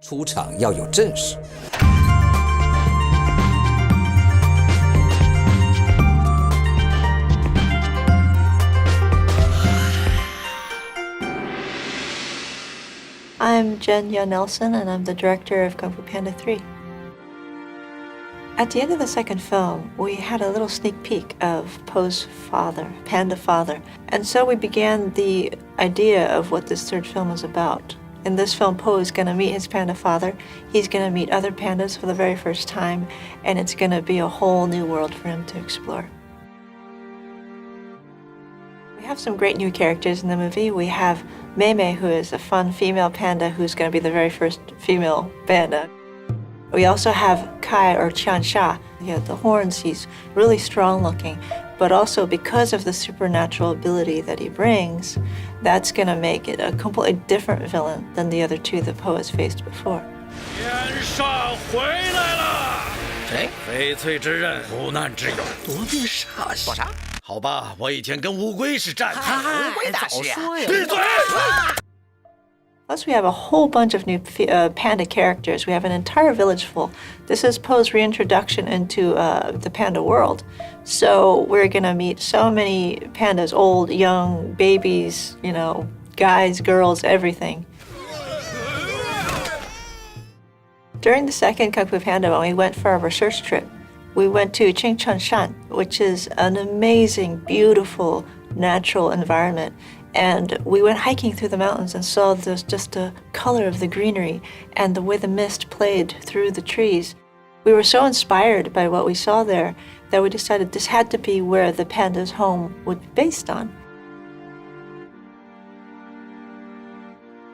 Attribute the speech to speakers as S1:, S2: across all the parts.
S1: 出场要有阵势。
S2: I'm Yuh-Nelson, and I'm the director of Kung Fu Panda 3. At the end of the second film, we had a little sneak peek of Po's father, Panda Father, and so we began the idea of what this third film is about. In this film, Po is going to meet his panda father. He's going to meet other pandas for the very first time, and it's going to be a whole new world for him to explore. We have some great new characters in the movie. We have Mei Mei, who is a fun female panda who's going to be the very first female panda. We also have Kai, or Qian Sha. He has the horns. He's really strong looking, but also because of the supernatural ability that he brings, that's going to make it a completely different villain than the other two that Po has faced before.
S3: 天上回来了！谁？翡翠之刃，苦难之勇，夺命煞星。啥？好吧，我以前跟乌龟是战友。乌龟大师呀！闭嘴！
S2: Plus, we have a whole bunch of new panda characters. We have an entire village full. This is Po's reintroduction into the panda world. So we're gonna meet so many pandas, old, young, babies, you know, guys, girls, everything. During the second Kung Fu Panda, when we went for a research trip, we went to Shan, which is an amazing, beautiful, natural environment. And we went hiking through the mountains and saw just the color of the greenery and the way the mist played through the trees. We were so inspired by what we saw there that we decided this had to be where the panda's home would be based on.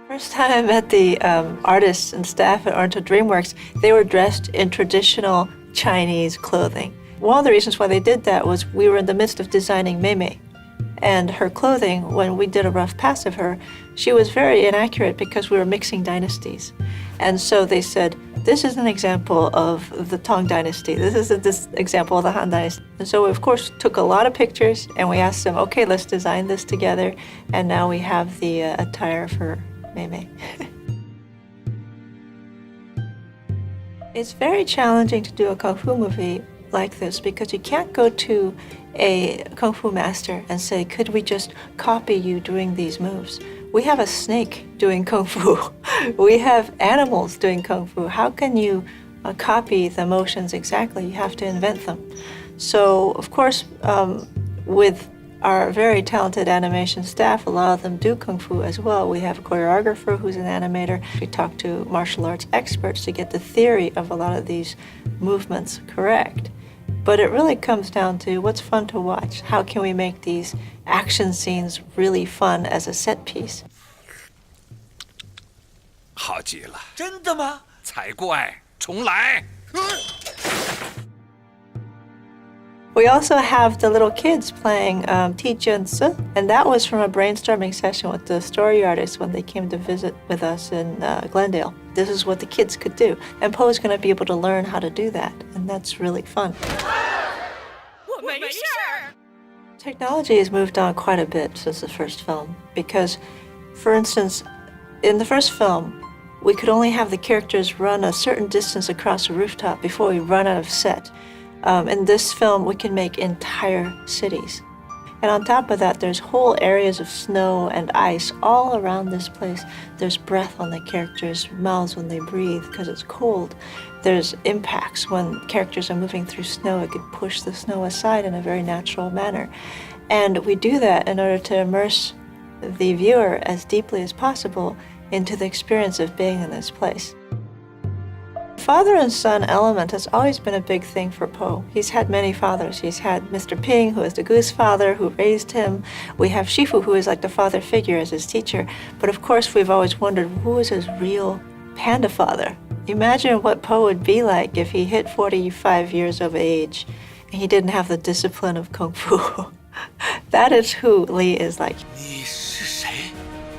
S2: First time I met the artists and staff at Oriental DreamWorks, they were dressed in traditional Chinese clothing. One of the reasons why they did that was we were in the midst of designing Mei Mei. And her clothing, when we did a rough pass of her, she was very inaccurate because we were mixing dynasties. And so they said, this is an example of the Tang Dynasty. This is this example of the Han Dynasty. And so we, of course, took a lot of pictures and we asked them, okay, let's design this together. And now we have the attire for Mei Mei. It's very challenging to do a Kung Fu movie like this because you can't go to a Kung Fu master and say, could we just copy you doing these moves? We have a snake doing Kung Fu. We have animals doing Kung Fu. How can you copy the motions exactly? You have to invent them. So, of course, with our very talented animation staff, a lot of them do Kung Fu as well. We have a choreographer who's an animator. We talk to martial arts experts to get the theory of a lot of these movements correct. But it really comes down to what's fun to watch. How can we make these action scenes really fun as a set piece?
S3: 好极了！真的吗？才怪！重来！
S2: We also have the little kids playing Ti-Jun-Se, and that was from a brainstorming session with the story artists when they came to visit with us in Glendale. This is what the kids could do, and Po's going to be able to learn how to do that, and that's really fun. Technology has moved on quite a bit since the first film, because, for instance, in the first film, we could only have the characters run a certain distance across a rooftop before we run out of set. In this film, we can make entire cities. And on top of that, there's whole areas of snow and ice all around this place. There's breath on the characters' mouths when they breathe because it's cold. There's impacts when characters are moving through snow. It could push the snow aside in a very natural manner. And we do that in order to immerse the viewer as deeply as possible into the experience of being in this place. Father and son element has always been a big thing for Po. He's had many fathers. He's had Mr. Ping, who is the goose father, who raised him. We have Shifu, who is like the father figure as his teacher. But of course, we've always wondered, who is his real panda father? Imagine what Po would be like if he hit 45 years of age and he didn't have the discipline of Kung Fu. That is who Li is like.
S3: 你是谁？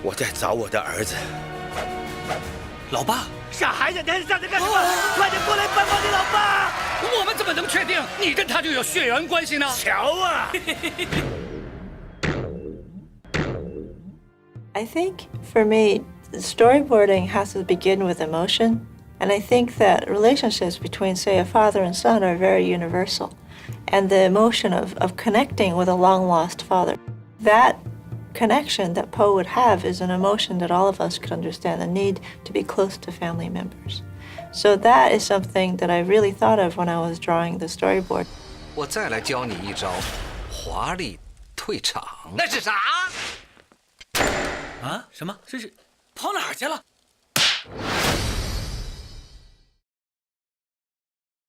S3: 我在找我的儿子。老爸。 傻孩子，在干什么？快点过来帮帮你老爸！我们怎么能确定你跟他就有血缘关系呢？瞧啊！I
S2: think for me, storyboarding has to begin with emotion, and I think that relationships between, say, a father and son are very universal. And the emotion of connecting with a long-lost father, that connection that Poe would have is an emotion that all of us could understand, the need to be close to family members. So that is something that I really thought of when I was drawing the storyboard.
S1: 我再来教你一招，华丽退场。
S3: 那是啥？啊？什么？这是跑哪儿去了？